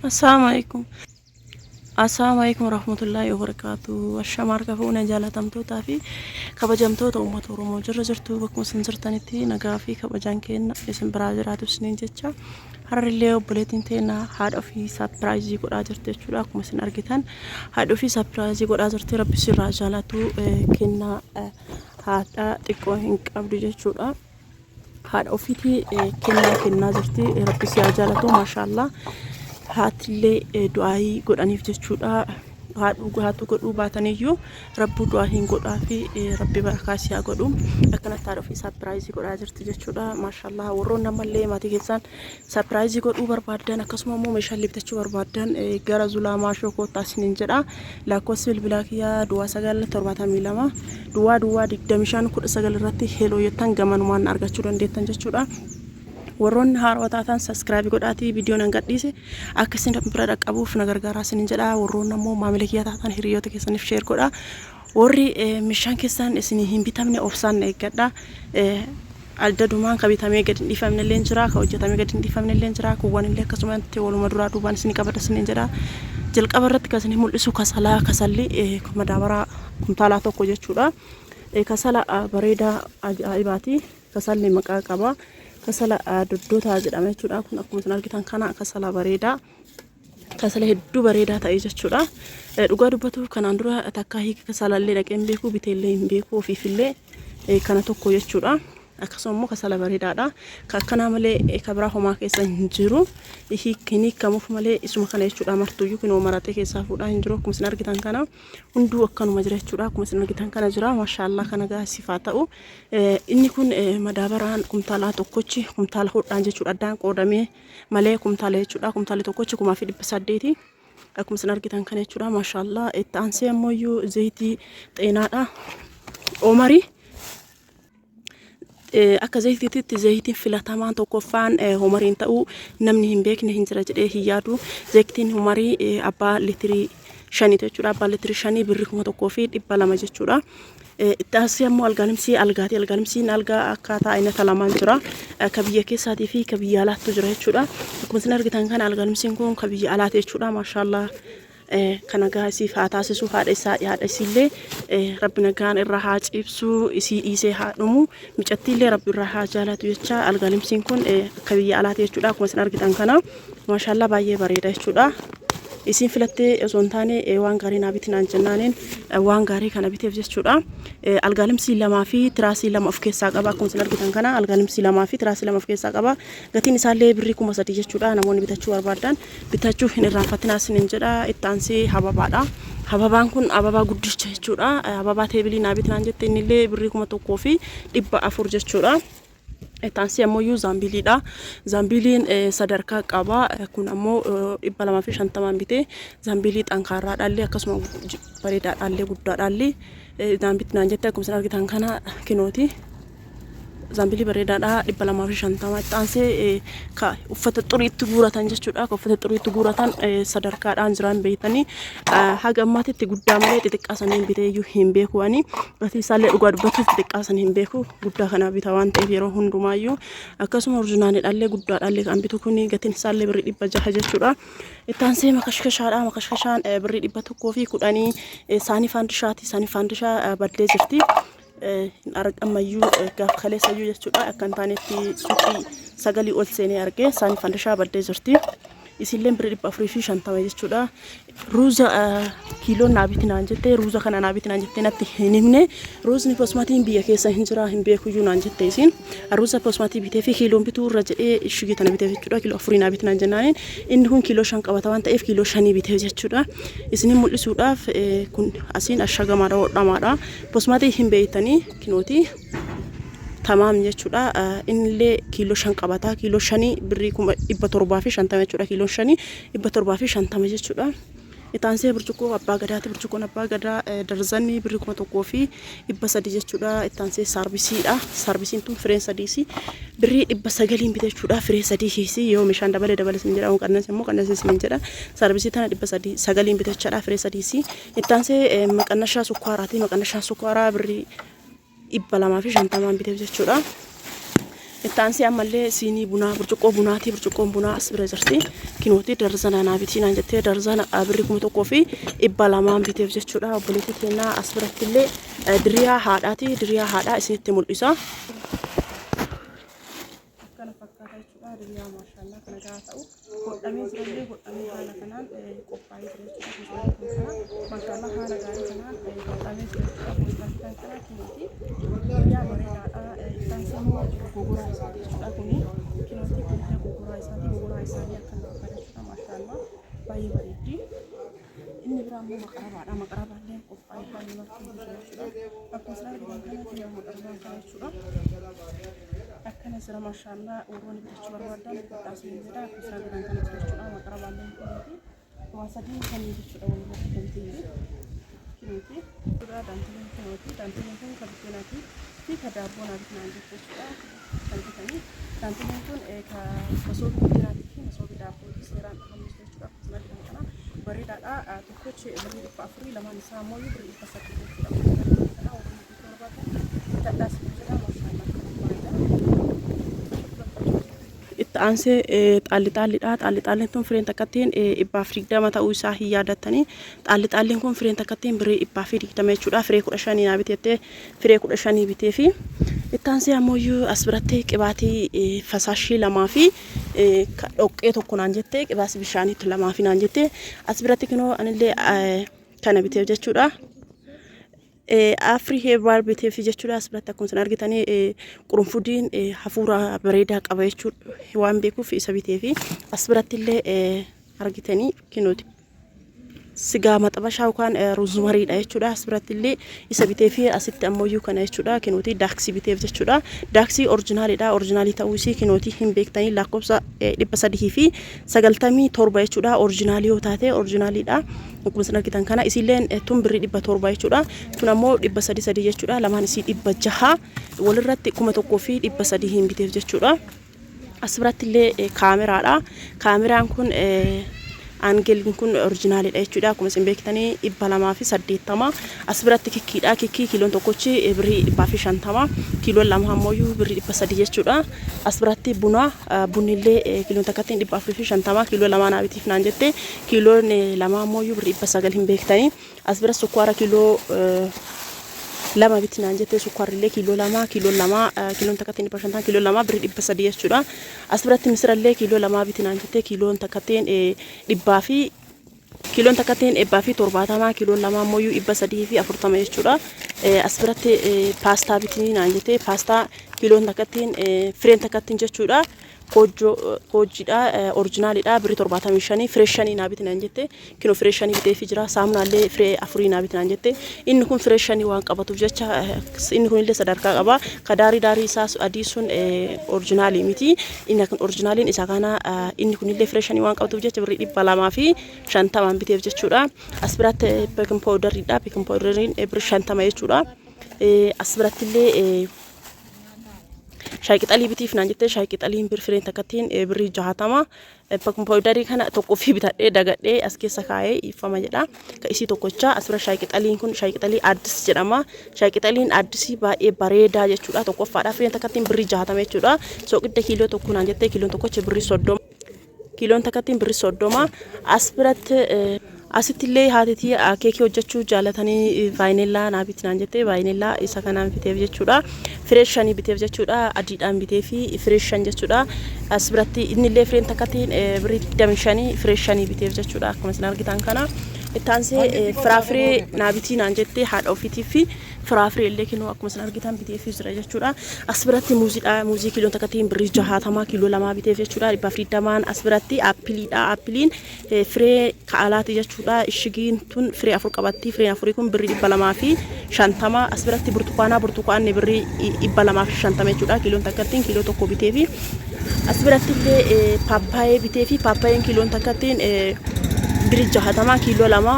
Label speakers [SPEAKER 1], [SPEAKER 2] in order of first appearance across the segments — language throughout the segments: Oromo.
[SPEAKER 1] Assalamualaikum warahmatullahi wabarakatuh. Ashaamar kafuuna jaalatamtootaa fi kabajamtoota uummata Oromoo jirtu bakkuma isin jirtanitti nagaa fi kabajaan keenya isin biraa jiraatu isiniin jecha har'illee obboleettiin teenya haadha ofii sapiraayizii godhaa jirti jechuudha. Akkuma isin argitan haadha ofii sapiraayizii godhaa jirti. Rabbi sirraa jaalatu kennaa haadha xiqqoo hin qabdu jechuudha. Haadha ofiitii kennaa jirti. Rabbi sirraa jaalatu maashaallah. Haatilee du'aayii godhaniif jechuudha. Haatu godhuu baataniyyuu rabbu du'aa hin godhaa fi rabbi barakaa siyaa godhu akkanatti haadha ofii sapiraayizii godhaa jirti jechuudha. Maashaallah warroonni ammallee maatii keessan sapiraayizii godhuu barbaadan akkasuma immoo meeshaalee bitachuu barbaadan gara Zulaamaa Shookottaa isiniin jedha. Lakkoofsi bilbilaa kiyyaa duwwaa 972 duwwaa 25 irratti heeloo jettan gamanumaan argachuu dandeettan jechuudha. Warroonni haarawaa taatan subscribe godhaatii viidiyoon hangadhiise akka isin bira dhaqqabuuf na gargaaraa isiniin jedha. Warroonni ammoo maamila kiyyaa taatan hiriyoota keessaniif share godhaa. Warri meeshaan keessan isin hin bitamne obsaan eeggadha. Aldadumaan ka bitamee gadi hin dhiifamne illee jira, ka hojjetamee gadi hin dhiifamne illee jira. Kuwwan illee akkasumatti waluma duraa duubaan isin qabada isiniin jedha. Jalqaba irratti kan isin mul'isu kasalli madaabaraa kumtaalaa tokko jechuudha. Kasala bareedaa ajaa'ibaati. Kasalli maqaa qaba. Kasala doddoota jedhama jechuudha. Kun akkuma isin argitan kana kasala bareedaa, kasala hedduu bareedaa ta'e jechuudha. Dhugaa dubbatuuf kanaan dura takkaa hiika kasalallee dhaqee hin beeku, biteellee hin beeku, ofiifillee kana tokko jechuudha. Akkasuma immoo kasala bareedaadha. Akkanaa malee kabira homaa keessa hin jiru. Hiikni kamuuf malee isuma kana jechuudha. Martuyyuu kunoo maratee keessaa fuudhaa hin jiru. Akkuma isin argitan kana hunduu akkanuma jira jechuudha. Akkuma isin argitan kana jira. Maashaallah kana gaasifaa ta'u. Inni kun madaabaraan kumtaalaa tokkochi kumtaala hodhaan jechuudha. Addaan qoodamee malee kumtaala jechuudha. Kumtaali tokkochi 1800. Akkuma isin argitan kana jechuudha. Maashaallah itti aansee ammoo zayitii xeenaadha. Oomarii akka zayitiitti zayitiin filatamaan tokkoffaan homariin ta'uu namni hin beekne hin jira jedhee hin yaadu. Zayitiin homarii abbaa liitirii 5 jechuudha. Abbaa liitirii 5 birrii 1200 jechuudha. Itti aansee ammoo algaalimsii algaati. Algaalimsiin algaa akkaataa aynata lamaan jira. Ka biyya keessaatii fi ka biyya alaattu jira jechuudha. Akkuma isin argitan kana algaalimsiin kun ka biyya alaati jechuudha. Maashaallah. Kana gaasiif haa taasisu haadha isiillee rabbi nagaan irraa haa cibsu isii dhiisee haa dhumu micattiillee rabbi irraa haa jaalatu jecha algaalimsiin kun akka biyya alaati jechuudha. Akkuma isin argitan kana maashaallah baay'ee bareeda jechuudha. Isin filattee osoo hin taane waan gaarii naa bitinaan jennaaniin waan gaarii kana biteef jechuudha. Algaalimsii lamaa fi tiraasii lama of keessaa qaba. Akkuma isin argitan kana algaalimsii lamaa fi tiraasii lama of keessaa qaba. Gatiin isaallee birrii 3,000 jechuudha. Namoonni bitachuu barbaadan bitachuu hin irraanfatinaa isiniin jedha. Itti aansee hababaadha. Hababaan kun ababaa guddicha jechuudha. Hababaa teebilii naa bitinaan jette innillee birrii 1,400 jechuudha. Taansi ammoo zaambiliidha. Zaambiliin sadarkaa qaba. Kun ammoo 250 bitee zaambilii xankaarraadhaallee akkasuma bareedaadhaallee guddaadhaallee zaambitinaan jette akkuma isin argitan kana kinooti. Zaambilii bareedaadha 250. Taansee uffata xuriitti guuratan jechuudha. Uffata xuriitti guuratan sadarkaadhaan jiran beeytanii haga ammaatitti guddaa malee xixiqqaasanii biteeyyuu hin beeku ani. Gatii isaallee dhugaa dubbatuuf xixiqqaasanii hin beeku. Guddaa kana bita waan ta'eef yeroo hundumaayyuu akkasuma orjinaaliidhaallee guddaadhaallee kan bitu kuni gatiin isaallee birrii 600 jechuudha. Taansee makashkashaadha. Makashkashaan birrii 110 saanii faandishaati. Saanii faandishaa baddee jirti. Ammayyuu gaaf kaleessayyuu jechuudha. Akka hin taanetti suuqii sagalii ol seenee argee saanii faandishaa baddee jirti. Isillee birrii 450 jechuudha. Ruuza kiiloo naa bitinaan jettee ruuza kana naa bitinaan jettee natti hin himne. Ruuzni posmaatiin biyya keessa hin jira hin beekuyyuu naan jette isin. Ruuza posmaatii bitee fi kiiloon bituu irra jedhee ishigii tana bitee jechuudha. Kiiloo 4 naa bitinaan jennaaniin inni kun kiiloo 5 qabata waan ta'eef kiiloo 5 bitee jechuudha. Isinin mul'isuudhaaf kun asiin ashagamaadha hodhamaadha. Posmaatii hin beeytanii kinooti. Tamaam jechuudha. Innillee kiiloo 5 qabata. Kiiloo 5 birrii 750 jechuudha. Kiiloo 5 750 jechuudha. Itaansee burcuqqoo abbaa gadaati. Burcuqqoon abbaa gadaa darzanii birrii 1,300 jechuudha. Itaansee saarbisiidha. Saarbisiin tun fireen sadiisi birrii 900 bite jechuudha. Firee sadii hiisi yoo meeshaan dabale sin jedha. Qannas immoo qannas sin jedha. Saarbisii tana 900 bite jechuudha. Firee sadiisi. Itaansee maqannashaa sukkaaraati. Maqannashaa sukkaaraa birrii 250 biteef jechuudha. التانسي عمله سيني بنا برجقو بناتي برجقو بنا أسبرة جرتي كنوتي درزنا نابتين عن جتة درزنا أبركم تكوفي إبلامان بتفجت شورا وبلتي تنا أسبرة اللي دريا هاداتي دريا هادا اسمه تمول إسا كنا فكرة شورا دريا ما شاء الله كنا جاتو قدامي زرلي قدامي هالا كنان قبائي دريا ما شاء الله هالا جاري كنان قدامي زرلي كنا كنوتي دريا مرينا التانسي مو gugura isati jechuudha kuni kinoti kunta gugura isati akan bareechuudha maashaallah baay'ee bareeddi inni biraa immoo maqarabaadha maqarabaalleen qophaa'ee kan namatti jechuudha akkasuma argitan kanatti yommuu darbaan kana jechuudha akkana jira maashaallah warroonni bitachuu barbaadan qophaasanii jedha akkasuma argitan kanatti jechuudha maqarabaalleen kunti waa sadii kan jechuudha walirratti kinoti dura dantileen kun kabiteenaati fi kadaabboon argitan jechuudha kanti dantileen kun ka masoobii biteenaati fi masoobii daabboo seeraan dhufanii jechuudha akkasuma argitan kana bareedaadha tokkochi birrii 400 lamaan isaa immoo birrii 800 jechuudha kana warri bitachuu barbaadan taddaas jechuudha maashaallah Anse xaalli tun fireen takkattiin ibbaaf 20 ta'uu isaa hin yaadatanii xaalliin kun fireen takkattiin birrii ibbaaf 20 jechuudha firee 15 naa biteettee firee 15 bitee fi itti aansee ammoo as biratti qibaatii fasaashii lamaa fi dhoqqee tokko naan jettee qibaas bishaaniitti lamaa fi naan jettee as biratti kinoo anillee kana biteef jechuudha. Afri herbal bitee fi jechuudha as biratti akkuma isin argitanii qurunfudiin hafuura bareedaa qaba jechuudha waan beekuuf isa bitee fi as biratti illee argitanii kinooti sigaa maxabashaa yookaan roozmariidha jechuudha as biratti illee isa bitee fi asitti ammoo kana jechuudha kinooti daaksii biteef jechuudha daaksii orjinaaliidha orjinaalii ta'uu isii kinooti hin beektanii lakkoofsa 397 jechuudha orjinaalii yoo taate orjinaaliidha akkuma isin argitan kana isiilleen tun birrii 700 jechuudha tun ammoo 300 jechuudha lamaan isii 600 walirratti 1300 hin biteef jechuudha as biratti illee kaameraadha kaameraan kun Angel kun orjinaaliidha jechuudha akkuma isin beektanii 280 as biratti kikkiidha kikkii kiiloon tokkochi birrii 150 kiiloon lama ammoo birrii 300 jechuudha as biratti bunillee kiiloon takkattiin 450 kiiloo lama naabitiif naan jette kiiloon lama ammoo birrii 900 hin beektanii as biratti sukkaara kiiloo lama biti naan jettee sukkaarrillee kiiloo lama kiiloon takkattiin 150 kiiloo lama birrii 300 jechuudha as biratti misirallee kiiloo lama biti naan jettee kiiloon takkattiin 100 fi kiiloon takkattiin 70 kiiloon lama ammoo 340 jechuudha as biratti paastaa biti naan jettee paastaa kiiloon takkattiin fireen takkattiin jechuudha Kojjidha orjinaaliidha birrii 75 fireeshanii naabiti naan jette kino fireeshanii bitee fi jira saamunaallee firee 4 naabiti naan jette inni kun fireeshanii waan qabatuuf jecha inni kun illee sadarkaa qaba kadaarii isaa adii sun orjinaalii miti inni kun orjinaaliin isa kana inni kun illee fireeshanii waan qabatuuf jecha birrii 250 biteef jechuudha as biratti baking powderiidha baking powderiin birrii 50 jechuudha as biratti illee Shaayii qixalii bitiif naan jettee shaayii qixaliin fireen takkattiin birrii 60 baking powderii kana tokko fi bitadhee dagadhee as keessa kaa'ee ifama jedha ka isii tokkocha as bira shaayii qixaliin kun shaayii qixalii addis jedhama shaayii qixaliin addisii baay'ee bareedaa jechuudha tokkoffaadha fireen takkattiin birrii 60 jechuudha soqidda kiiloo tokko naan jettee kiiloon tokkocha birrii 30 kiiloon takkattiin birrii 30 as biratti asittillee haatitii keekii hojjechuu jaalatanii vaayinellaa naabiti naan jettee vaayinellaa isa kanaan biteef jechuudha fireeshanii biteef jechuudha adiidhaan bitee fi fireeshan jechuudha as biratti innillee fireen takkattiin birrii 25 fireeshanii biteef jechuudha akkuma isin argitan kana itti aansee firaafiree naabitii naan jettee haadha ofiitiif fi firaafiree illee kinoo akkuma isin argitan biteef jira jechuudha as biratti muuziidha muuzii kiiloon takkattiin birrii 60 kiiloo lama biteef jechuudha 120 as biratti aappiliidha aappiliin firee kaalaati jechuudha ishigiin tun firee 4 qabatti firee 4 kun birrii 250 as biratti burtukaanni birrii 250 jechuudha kiiloon takkattiin kiiloo tokko bitee fi as biratti illee paappaayee bitee fi paappaayeen kiiloon takkattiin birrii 60 kiiloo lama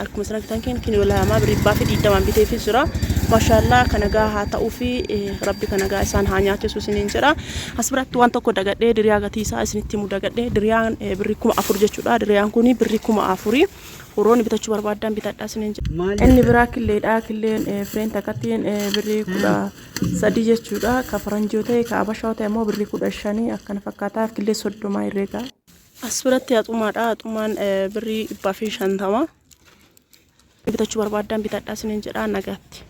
[SPEAKER 1] akkuma isin argitan kiiloo lama birrii 20 biteef jira maashaallah kanagaa haa ta'uu fi rabbi kanagaa isaan haa nyaachisu isiniin jedha. Asbiratti waan tokko dagadhee diriyaa gatii isaa isinitti himu dagadhee diriyaan birrii 1000 jechuudha. Diriyaan kuni birrii 1000 horoon bitachuu barbaadan bitadhaa isiniin jedha. Inni biraa killeedha. Killeen fireen takkattiin birrii 13 jechuudha. Ka faranjii ta'e ka abashaa ta'e immoo birrii 15 akkana fakkaata. Killee 30 herreega. Asbiratti haxumaadha. Haxumaan birrii 150 bitachuu barbaadan bitadhaa isiniin jedha. Nagaatti.